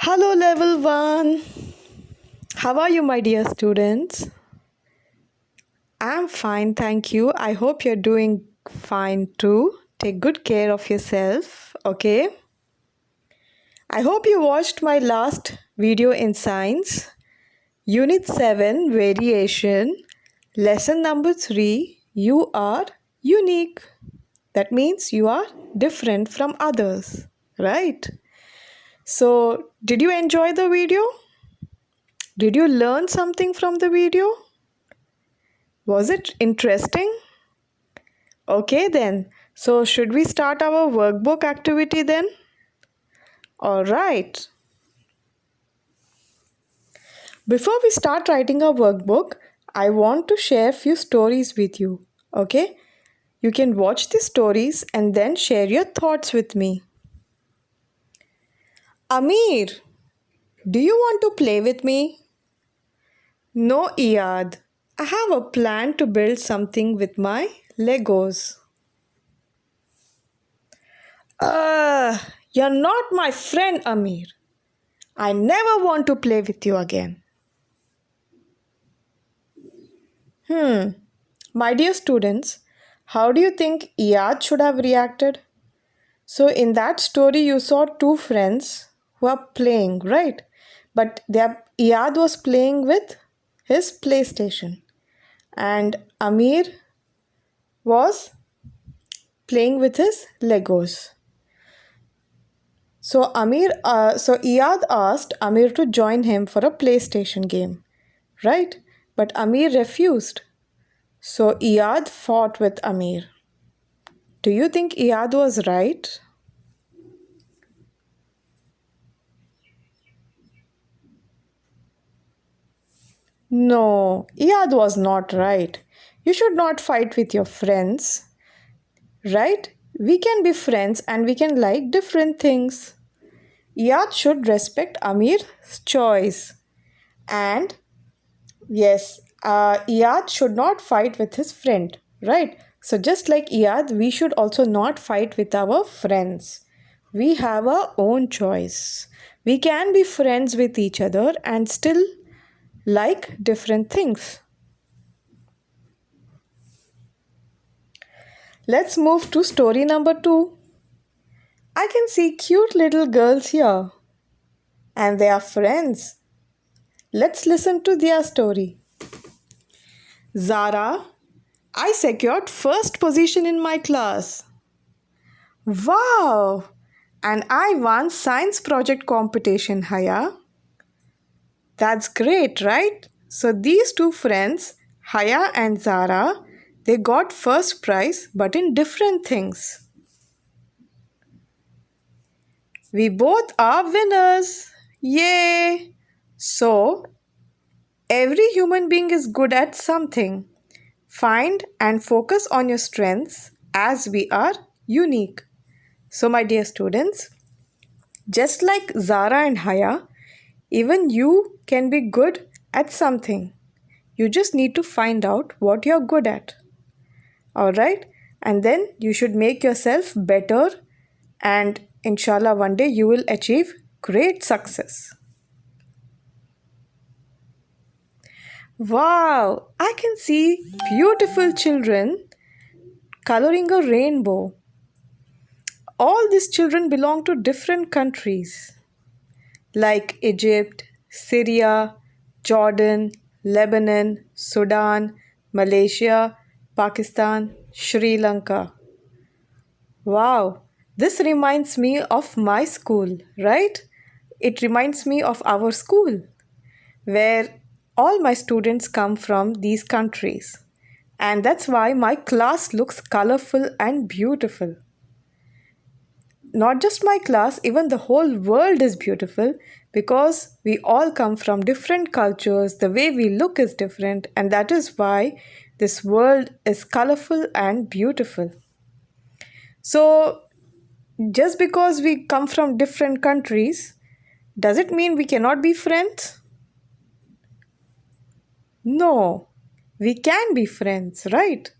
Hello level 1. How are you, my dear students? I'm fine, thank you. I hope you're doing fine too. Take good care of yourself, okay? I hope you watched my last video in science. Unit 7 variation. Lesson number 3. You are unique. That means you are different from others, right? So, did you enjoy the video? Did you learn something from the video? Was it interesting? Okay then. So should we start our workbook activity then? Alright. Before we start writing our workbook, I want to share few stories with you. Okay? You can watch the stories and then share your thoughts with me. Amir, do you want to play with me? No, Eyad. I have a plan to build something with my Legos. You're not my friend, Amir. I never want to play with you again. My dear students, how do you think Eyad should have reacted? So in that story, you saw two friends who are playing, right? But Eyad was playing with his PlayStation and Amir was playing with his Legos. So Eyad asked Amir to join him for a PlayStation game, right? But Amir refused. So Eyad fought with Amir. Do you think Eyad was right? No, Eyad was not right. You should not fight with your friends, right? We can be friends and we can like different things. Eyad should respect Amir's choice. And yes, Eyad should not fight with his friend, right? So just like Eyad, we should also not fight with our friends. We have our own choice. We can be friends with each other and still like different things. Let's move to story number 2. I can see cute little girls here. And they are friends. Let's listen to their story. Zara, I secured first position in my class. Wow! And I won science project competition, Haya. That's great, right? So these two friends, Haya and Zara, they got first prize but in different things. We both are winners. Yay! So, every human being is good at something. Find and focus on your strengths as we are unique. So, my dear students, just like Zara and Haya, even you can be good at something. You just need to find out what you're good at. Alright? And then you should make yourself better, and inshallah one day you will achieve great success. Wow! I can see beautiful children coloring a rainbow. All these children belong to different countries like Egypt, Syria, Jordan, Lebanon, Sudan, Malaysia, Pakistan, Sri Lanka. Wow, this reminds me of my school, right? It reminds me of our school where all my students come from these countries. And that's why my class looks colorful and beautiful. Not just my class, even the whole world is beautiful because we all come from different cultures. The way we look is different, and that is why this world is colorful and beautiful. So, just because we come from different countries, does it mean we cannot be friends? No, we can be friends, right?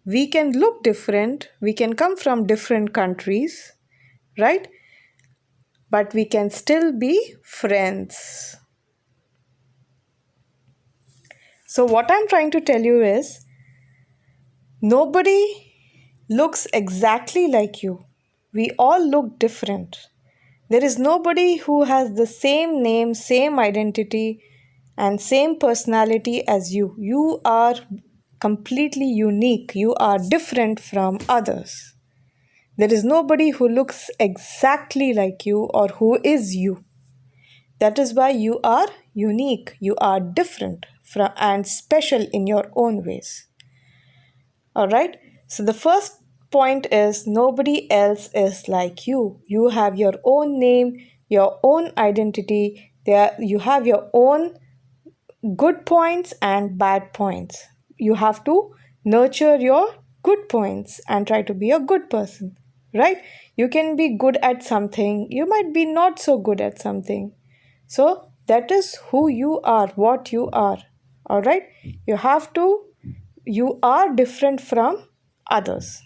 We can look different, we can come from different countries, right? but we can still be friends. So what I'm trying to tell you is, nobody looks exactly like you. We all look different. There is nobody who has the same name, same identity, and same personality as you. You are completely unique. You are different from others. There is nobody who looks exactly like you or who is you. That is why you are unique. You are different and special in your own ways. All right. So the first point is, nobody else is like you. You have your own name, your own identity. You have your own good points and bad points. You have to nurture your good points and try to be a good person, right? You can be good at something, you might be not so good at something. So that is who you are, what you are. All right? You are different from others.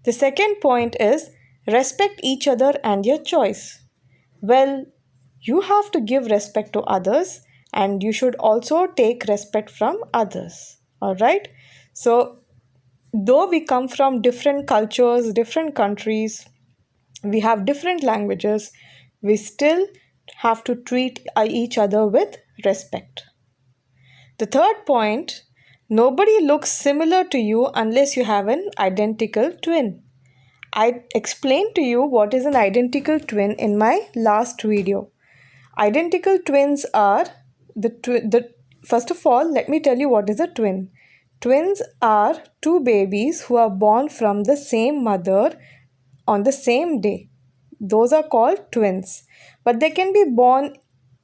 The second point is, respect each other and your choice. Well, you have to give respect to others and you should also take respect from others. All right? So, though we come from different cultures, different countries, we have different languages, we still have to treat each other with respect. The third point, nobody looks similar to you unless you have an identical twin. I explained to you what is an identical twin in my last video. Identical twins are the first of all, let me tell you what is a twin. Twins are two babies who are born from the same mother on the same day. Those are called twins. But they can be born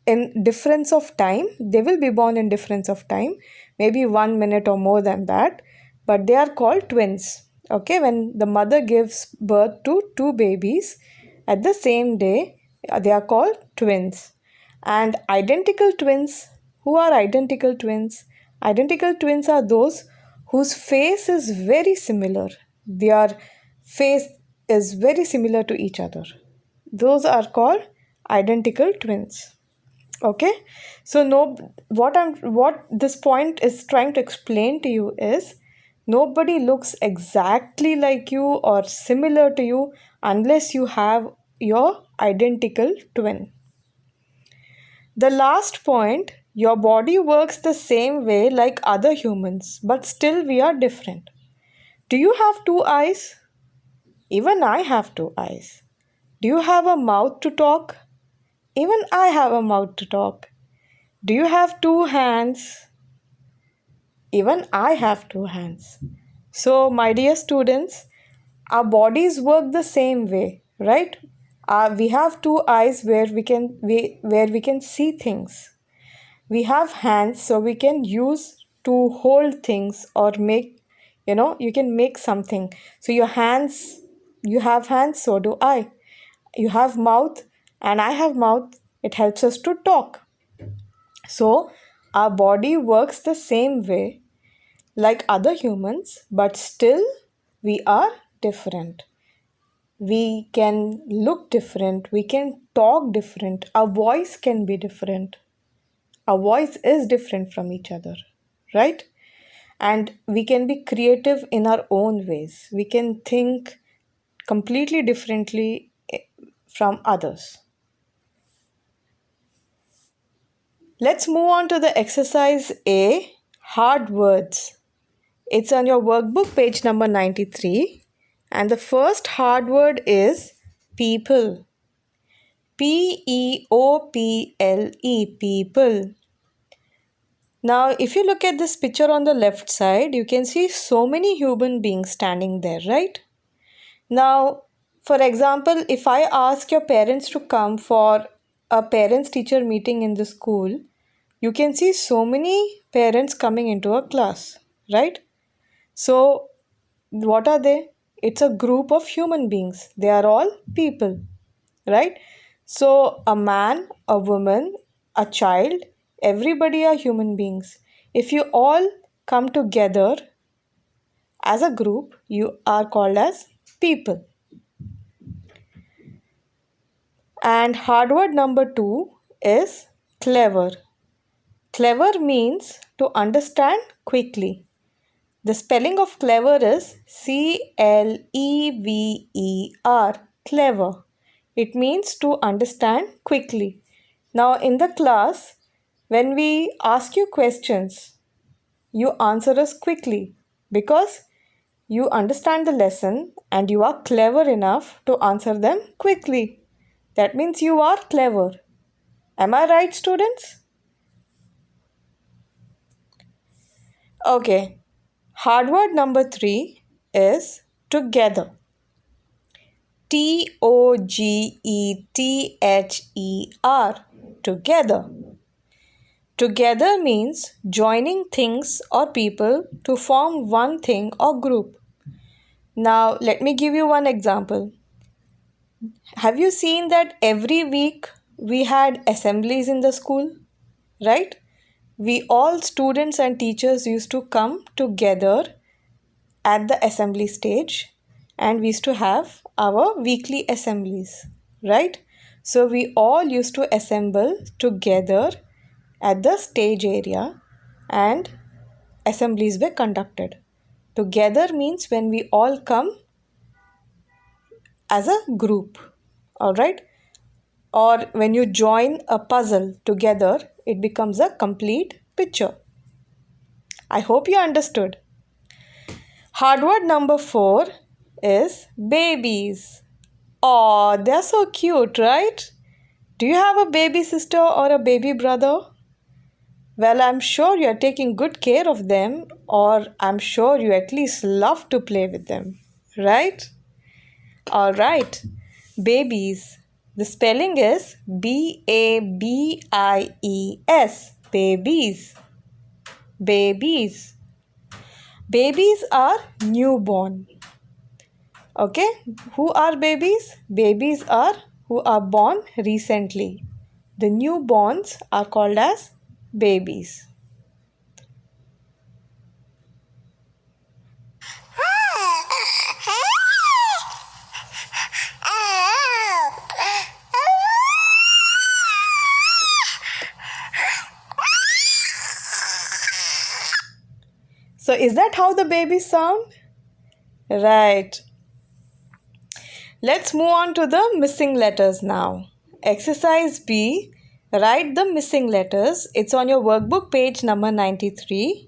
in difference of time. They will be born in difference of time, maybe 1 minute or more than that. But they are called twins. Okay, when the mother gives birth to two babies at the same day, they are called twins. And identical twins, who are identical twins? Identical twins are those whose face is very similar. Their face is very similar to each other. Those are called identical twins. Okay? So no, what this point is trying to explain to you is, nobody looks exactly like you or similar to you unless you have your identical twin. The last point, your body works the same way like other humans, but still we are different. Do you have two eyes? Even I have two eyes. Do you have a mouth to talk? Even I have a mouth to talk. Do you have two hands? Even I have two hands. So, my dear students, our bodies work the same way, right? We have two eyes where where we can see things. We have hands so we can use to hold things or make, you can make something. So you have hands, so do I. You have mouth and I have mouth. It helps us to talk. So our body works the same way like other humans, but still we are different. We can look different, we can talk different, our voice can be different. Our voice is different from each other, right? And we can be creative in our own ways. We can think completely differently from others. Let's move on to the exercise A, hard words. It's on your workbook, page number 93. And the first hard word is people. People, people. Now, if you look at this picture on the left side, you can see so many human beings standing there, right? Now, for example, if I ask your parents to come for a parents-teacher meeting in the school, you can see so many parents coming into a class, right? So, what are they? It's a group of human beings. They are all people, right? So, a man, a woman, a child, everybody are human beings. If you all come together as a group, you are called as people. And hard word number 2 is clever. Clever means to understand quickly. The spelling of clever is Clever, clever. It means to understand quickly. Now in the class, when we ask you questions, you answer us quickly because you understand the lesson and you are clever enough to answer them quickly. That means you are clever. Am I right, students? Okay. Hard word number 3 is together. Together. Together. Together means joining things or people to form one thing or group. Now, let me give you one example. Have you seen that every week we had assemblies in the school? Right? We all students and teachers used to come together at the assembly stage and we used to have our weekly assemblies, right? So we all used to assemble together at the stage area and assemblies were conducted. Together means when we all come as a group, all right? Or when you join a puzzle together, it becomes a complete picture. I hope you understood. Hard word number 4 is babies. Oh, they're so cute, right? Do you have a baby sister or a baby brother? Well, I'm sure you're taking good care of them, or I'm sure you at least love to play with them, right? All right, babies. The spelling is Babies. Babies. Babies. Babies are newborn. Okay, who are babies? Babies are who are born recently. The newborns are called as babies. So is that how the babies sound? Right. Let's move on to the missing letters now. Exercise B. Write the missing letters. It's on your workbook page number 93.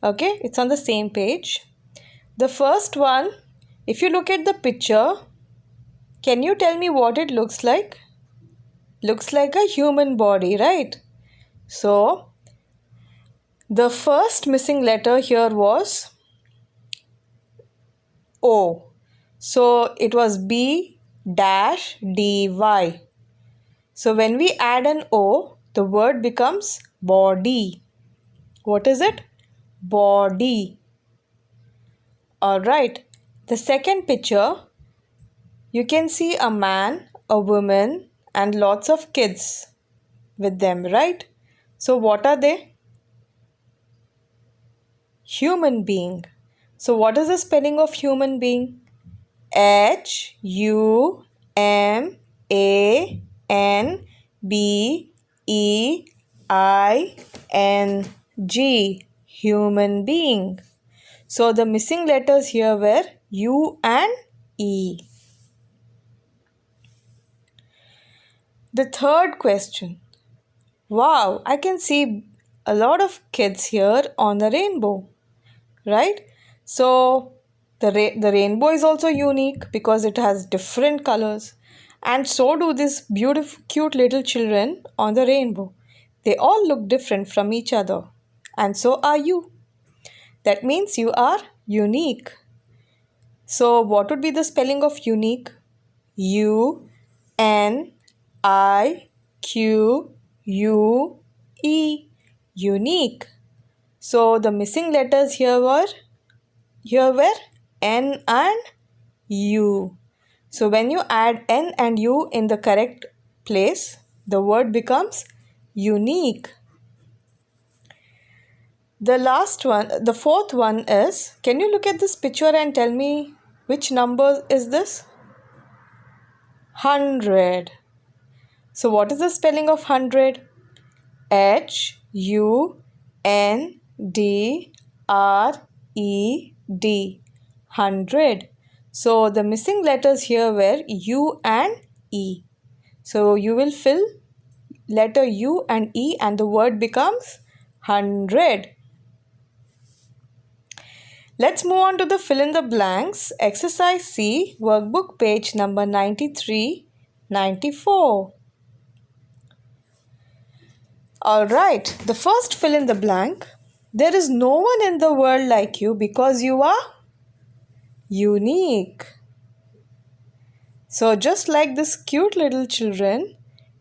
Okay, it's on the same page. The first one, if you look at the picture, can you tell me what it looks like? Looks like a human body, right? So, the first missing letter here was O. So, it was B dash dy. So, when we add an O, the word becomes body. What is it? Body. Alright. The second picture, you can see a man, a woman, and lots of kids with them, right? So, what are they? Human being. So, what is the spelling of human being? HUMANBEING. Human being. So, the missing letters here were U and E. The third question. Wow, I can see a lot of kids here on the rainbow, right? So the rainbow is also unique because it has different colors, and so do these beautiful cute little children on the rainbow. They all look different from each other, and so are you. That means you are unique. So what would be the spelling of unique? UNIQUE. Unique. So the missing letters here were N and U. So when you add N and U in the correct place, the word becomes unique. The fourth one is, can you look at this picture and tell me which number is this? 100. So what is the spelling of 100? HUNDRED. 100. So the missing letters here were U and E. So you will fill letter U and E and the word becomes 100. Let's move on to the fill in the blanks. Exercise C, workbook page number 93, 94. Alright, the first fill in the blank. There is no one in the world like you because you are unique. So just like this cute little children,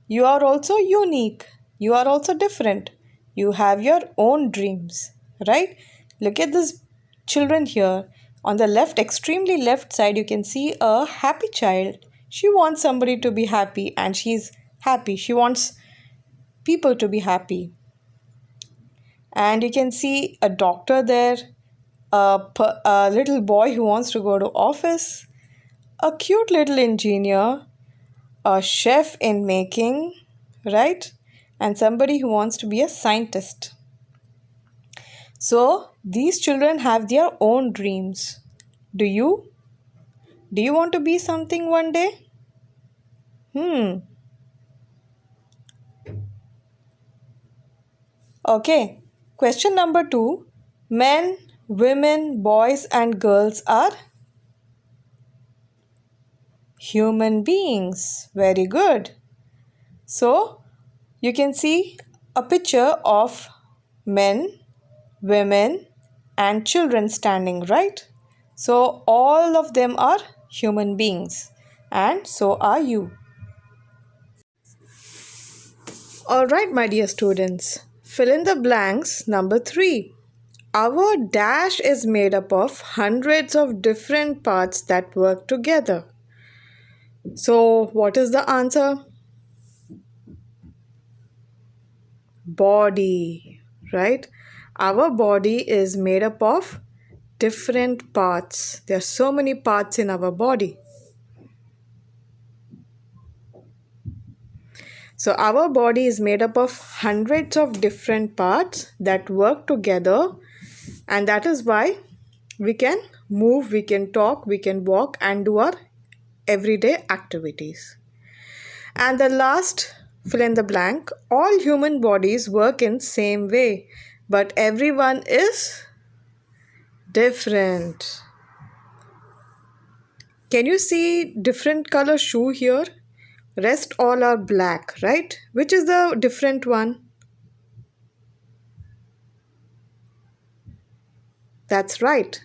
you are also unique. You are also different. You have your own dreams, right? Look at this children here. On the left, extremely left side, you can see a happy child. She wants somebody to be happy and she's happy. She wants people to be happy. And you can see a doctor there, a little boy who wants to go to office, a cute little engineer, a chef in making, right? And somebody who wants to be a scientist. So these children have their own dreams. Do you? Do you want to be something one day? Okay. Question number 2. Men, women, boys and girls are human beings. Very good. So you can see a picture of men, women and children standing, right? So all of them are human beings and so are you. Alright, my dear students, fill in the blanks. Number 3. Our dash is made up of hundreds of different parts that work together. So what is the answer? Body, right? Our body is made up of different parts. There are so many parts in our body. So our body is made up of hundreds of different parts that work together, and that is why we can move, we can talk, we can walk and do our everyday activities. And the last fill in the blank, all human bodies work in same way, but everyone is different. Can you see different color shoe here? Rest all are black, right? Which is the different one? That's right.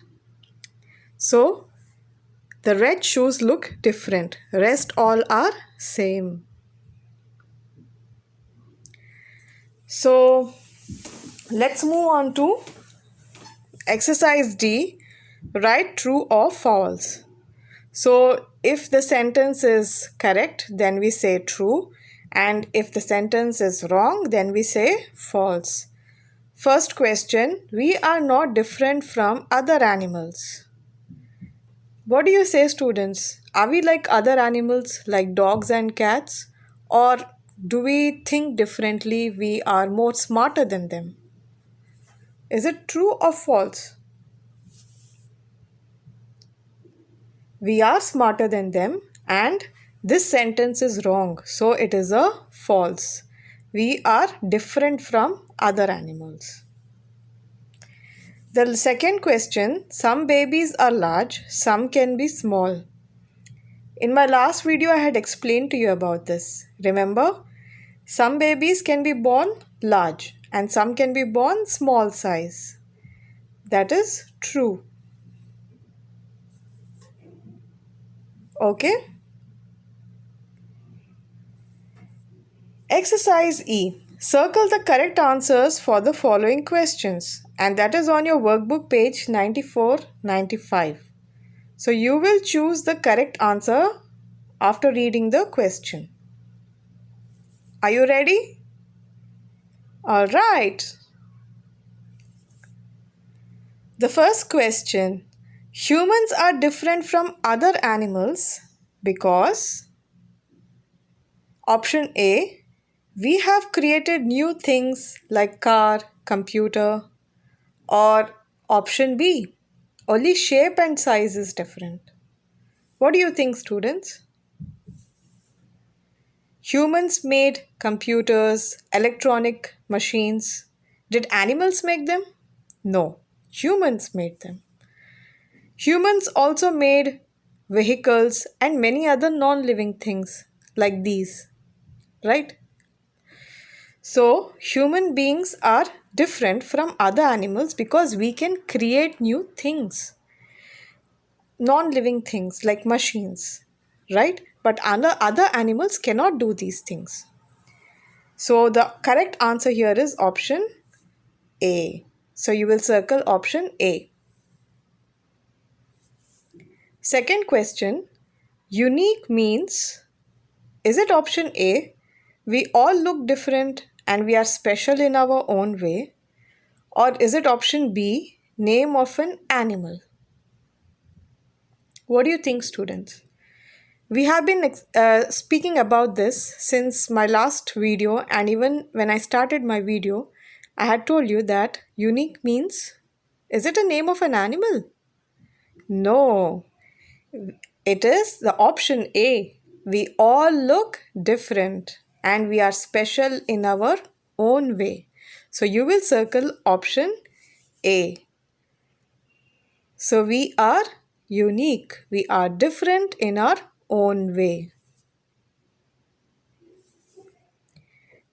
So the red shoes look different. Rest all are same. So let's move on to exercise D. Write true or false. So if the sentence is correct, then we say true. And if the sentence is wrong, then we say false. First question, we are not different from other animals. What do you say, students? Are we like other animals, like dogs and cats? Or do we think differently? We are more smarter than them. Is it true or false? We are smarter than them, and this sentence is wrong. So it is a false. We are different from other animals. The second question, some babies are large, some can be small. In my last video, I had explained to you about this. Remember? Some babies can be born large and some can be born small size. That is true. Okay? Exercise E. Circle the correct answers for the following questions, and that is on your workbook page 94-95. So you will choose the correct answer after reading the question. Are you ready? All right. The first question. Humans are different from other animals because Option A, we have created new things like car, computer. Or option B, only shape and size is different. What do you think, students? Humans made computers, electronic machines. Did animals make them? No, humans made them. Humans also made vehicles and many other non living things like these, right? So, human beings are different from other animals because we can create new things, non living things like machines, right? But other animals cannot do these things. So, the correct answer here is option A. So, you will circle option A. Second question, unique means, is it option A, we all look different and we are special in our own way? Or is it option B, name of an animal? What do you think, students? We have been speaking about this since my last video, and even when I started my video, I had told you that unique means, is it a name of an animal? No, it is the option A. We all look different and we are special in our own way. So you will circle option A. So we are unique. We are different in our own way.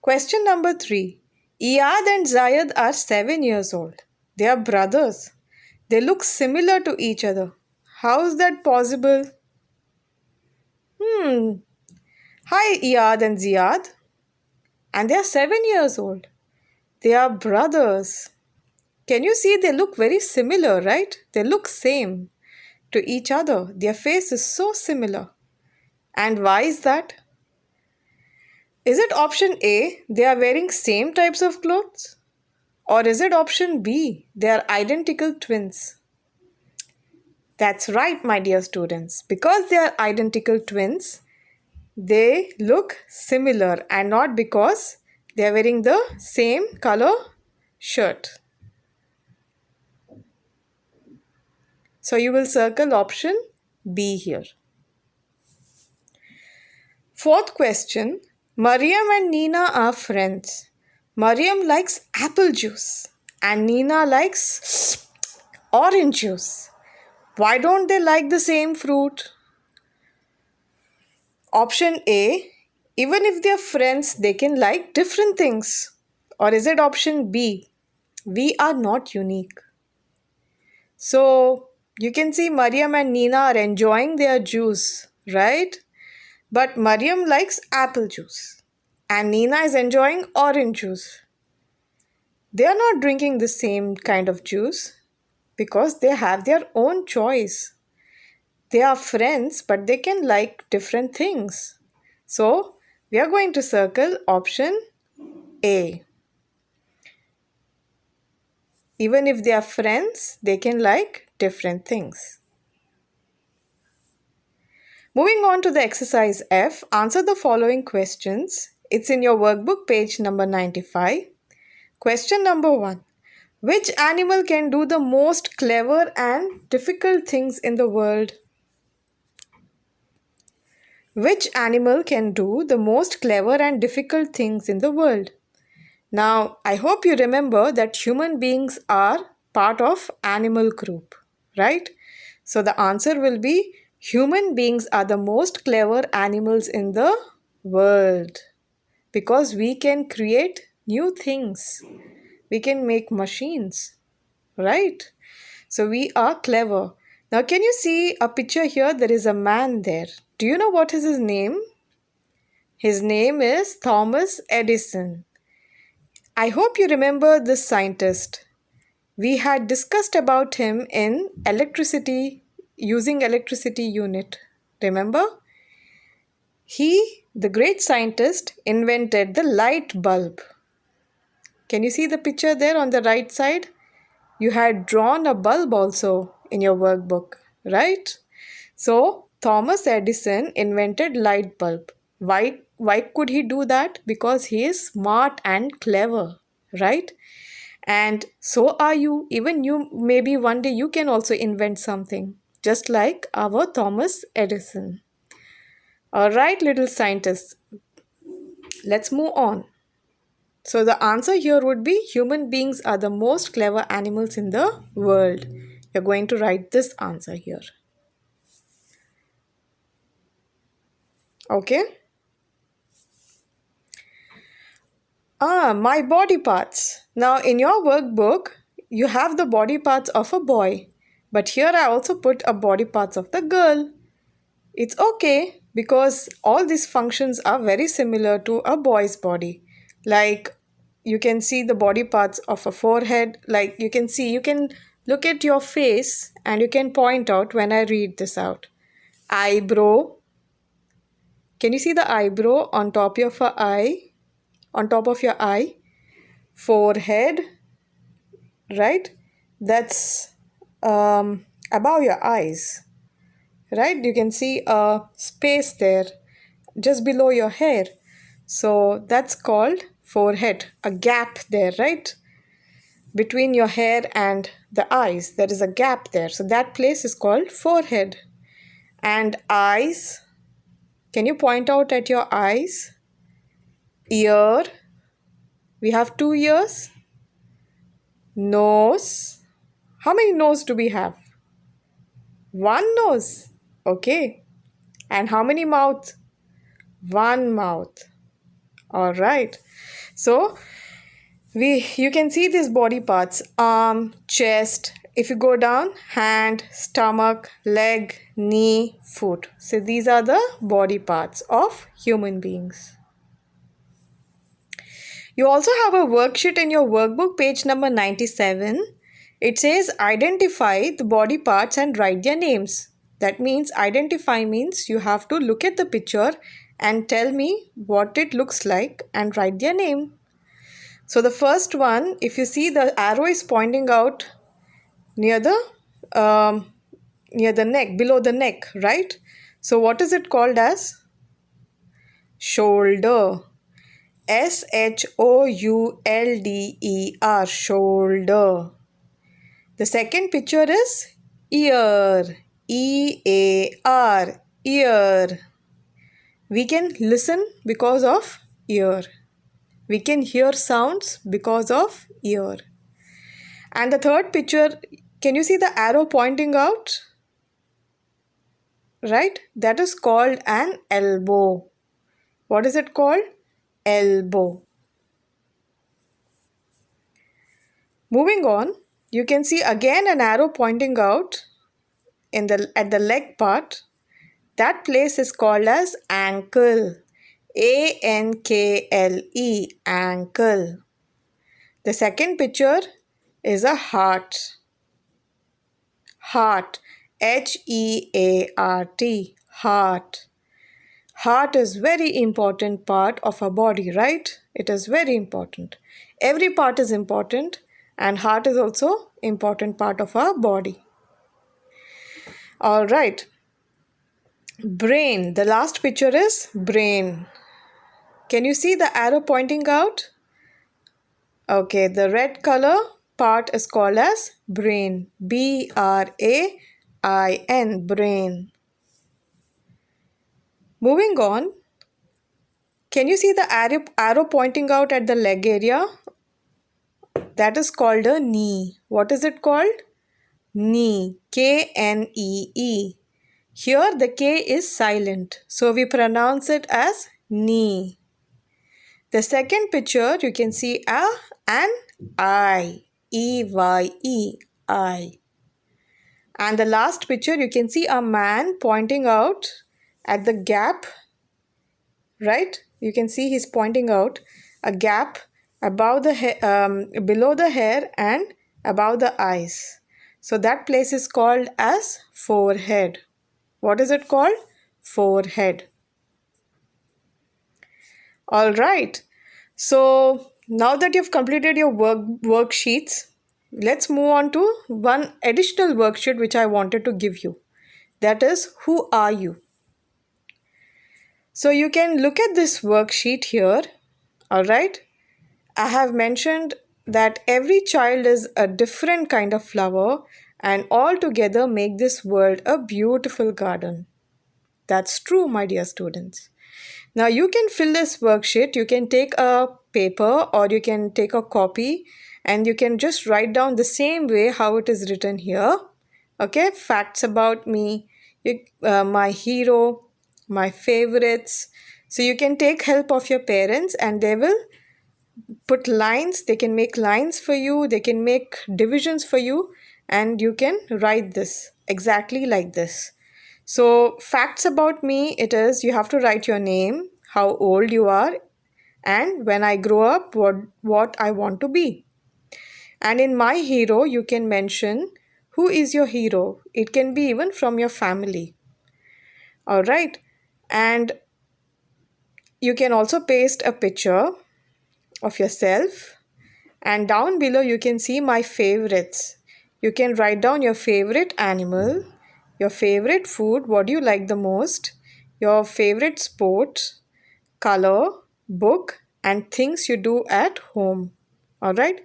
Question number 3. Eyad and Zaid are 7 years old. They are brothers. They look similar to each other. How is that possible? Hi, Eyad and Zaid. And they are 7 years old. They are brothers. Can you see they look very similar, right? They look same to each other. Their face is so similar. And why is that? Is it option A, they are wearing same types of clothes? Or is it option B, they are identical twins? That's right, my dear students. Because they are identical twins, they look similar and not because they are wearing the same color shirt. So you will circle option B here. Fourth question, Maryam and Nina are friends. Maryam likes apple juice and Nina likes orange juice. Why don't they like the same fruit? Option A, even if they're friends, they can like different things. Or is it option B, we are not unique? So you can see Maryam and Nina are enjoying their juice, right? But Maryam likes apple juice and Nina is enjoying orange juice. They are not drinking the same kind of juice because they have their own choice. They are friends, but they can like different things. So, we are going to circle option A. Even if they are friends, they can like different things. Moving on to the exercise F, answer the following questions. It's in your workbook, page number 95. Question number 1. Which animal can do the most clever and difficult things in the world? Which animal can do the most clever and difficult things in the world? Now, I hope you remember that human beings are part of animal group, right? So the answer will be human beings are the most clever animals in the world because we can create new things. We can make machines, right? So we are clever. Now, can you see a picture here? There is a man there. Do you know what is his name? His name is Thomas Edison. I hope you remember this scientist. We had discussed about him in using electricity unit. Remember? He, the great scientist, invented the light bulb. Can you see the picture there on the right side? You had drawn a bulb also in your workbook, right? So, Thomas Edison invented light bulb. Why Why could he do that? Because he is smart and clever, right? And so are you. Even you, maybe one day you can also invent something, just like our Thomas Edison. All right, little scientists, let's move on. So the answer here would be human beings are the most clever animals in the world. You're going to write this answer here. Okay? My body parts. Now in your workbook, you have the body parts of a boy. But here I also put a body parts of the girl. It's okay because all these functions are very similar to a boy's body. Like you can see the body parts of a forehead. Like you can look at your face and you can point out when I read this out. Eyebrow. Can you see the eyebrow on top of your eye? On top of your eye. Forehead, right? That's above your eyes, right? You can see a space there just below your hair. So that's called forehead, a gap there, right? Between your hair and the eyes, there is a gap there. So that place is called forehead. And eyes, can you point out at your eyes? Ear, we have 2 ears. Nose, how many nose do we have? 1 nose. Okay. And how many mouth? 1 mouth. All right. So you can see these body parts: arm, chest. If you go down, hand, stomach, leg, knee, foot. So these are the body parts of human beings. You also have a worksheet in your workbook, page number 97. It says identify the body parts and write their names. That means identify means you have to look at the picture and tell me what it looks like and write their name. So the first one, if you see the arrow is pointing out near the neck, below the neck, right? So what is it called as? Shoulder. shoulder, shoulder. The second picture is ear, ear, ear. We can listen because of ear. We can hear sounds because of ear. And the third picture, can you see the arrow pointing out? Right? That is called an elbow. What is it called? Elbow. Moving on, you can see again an arrow pointing out at the leg part. That place is called as ankle. ankle, ankle. The second picture is a heart. Heart, heart, heart. Heart is very important part of our body, right? It is very important. Every part is important, and heart is also important part of our body. All right. Brain. The last picture is brain. Can you see the arrow pointing out? Okay, the red color part is called as brain. B-R-A-I-N, brain. Moving on, can you see the arrow pointing out at the leg area? That is called a knee. What is it called? Knee. K-N-E-E. Here the K is silent, so we pronounce it as knee. The second picture, you can see an eye. E-Y-E, eye. And the last picture, you can see a man pointing out at the gap, right? You can see he's pointing out a gap above the below the hair and above the eyes. So that place is called as forehead. What is it called? Forehead. All right. So now that you've completed your worksheets, let's move on to one additional worksheet which I wanted to give you. That is, who are you? So you can look at this worksheet here. All right. I have mentioned that every child is a different kind of flower and all together make this world a beautiful garden. That's true, my dear students. Now you can fill this worksheet. You can take a paper or you can take a copy and you can just write down the same way how it is written here. Okay, facts about me, my hero, my favorites. So you can take help of your parents and they will put lines. They can make lines for you. They can make divisions for you and you can write this exactly like this. So facts about me, it is you have to write your name, how old you are, and when I grow up, what I want to be. And in my hero, you can mention who is your hero. It can be even from your family. All right. And you can also paste a picture of yourself. And down below, you can see my favorites. You can write down your favorite animal, your favorite food, what do you like the most, your favorite sport, color, book, and things you do at home. All right.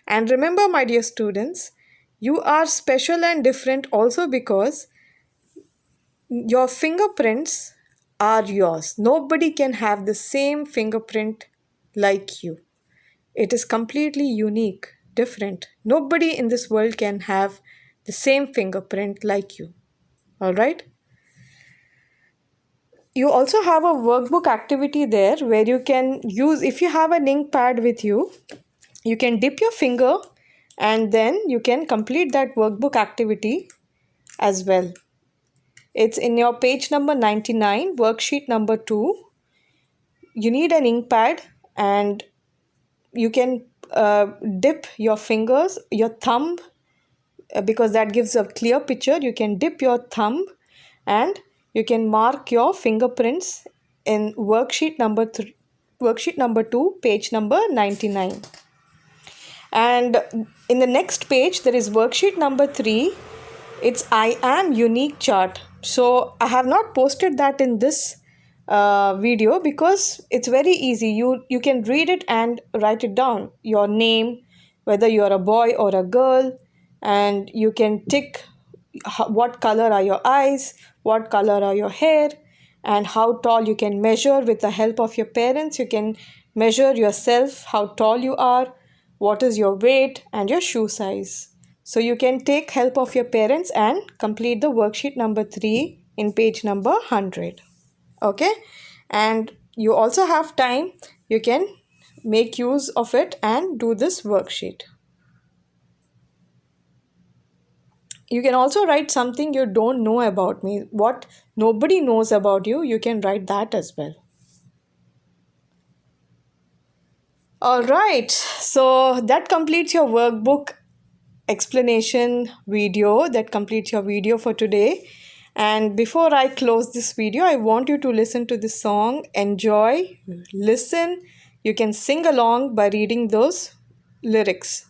And remember, my dear students, you are special and different also because your fingerprints are yours. Nobody can have the same fingerprint like you. It is completely unique, different. Nobody in this world can have the same fingerprint like you. All right. You also have a workbook activity there where you can use, if you have an ink pad with you, you can dip your finger and then you can complete that workbook activity as well. It's in your page number 99, worksheet number 2. You need an ink pad and you can dip your fingers, your thumb, because that gives a clear picture. You can dip your thumb and you can mark your fingerprints in worksheet number 2, page number 99. And in the next page, there is worksheet number 3. It's I am unique chart. So I have not posted that in this video because it's very easy. You can read it and write it down. Your name, whether you are a boy or a girl, and you can tick what color are your eyes, what color are your hair, and how tall you can measure with the help of your parents. You can measure yourself, how tall you are, what is your weight, and your shoe size. So you can take help of your parents and complete the worksheet number 3 in page number 100. Okay, and you also have time. You can make use of it and do this worksheet. You can also write something you don't know about me, what nobody knows about you. You can write that as well. All right, so that completes your workbook explanation video. That completes your video for today. And before I close this video, I want you to listen to this song. Enjoy, listen. You can sing along by reading those lyrics.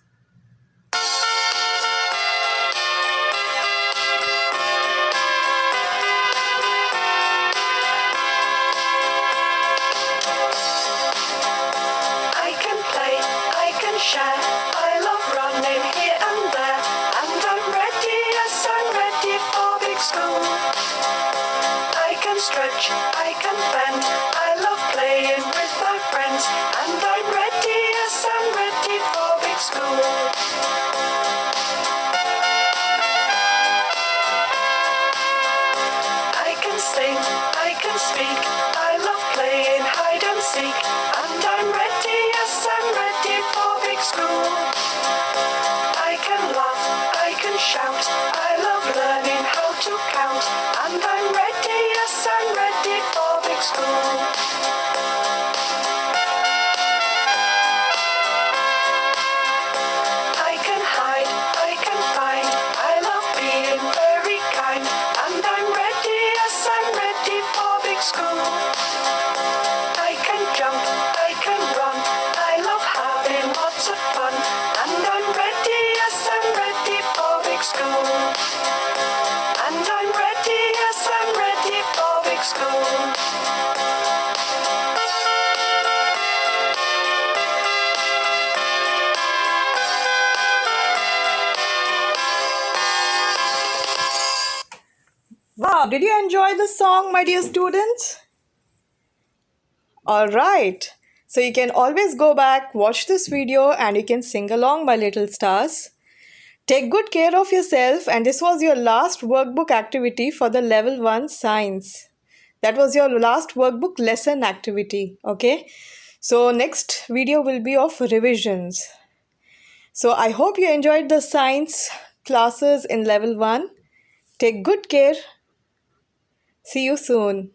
I love running here and there, and I'm ready, yes, I'm ready for big school. I can stretch, I can bend, I love playing with my friends, and I'm ready, yes, I'm ready for big school. I can sing, I can speak, I love playing hide and seek, and I'm ready, yes, I'm ready for big school. I can laugh, I can shout, I love learning how to count, and I'm ready, yes, I'm ready for big school. I can hide, I can find, I love being very kind, and I'm ready, yes, I'm ready for big school. I can jump, Did you enjoy the song, my dear students? All right. So you can always go back, watch this video, and you can sing along, my little stars. Take good care of yourself, and this was your last workbook activity for the level 1 science. That was your last workbook lesson activity, okay? So next video will be of revisions. So I hope you enjoyed the science classes in level 1. Take good care. See you soon.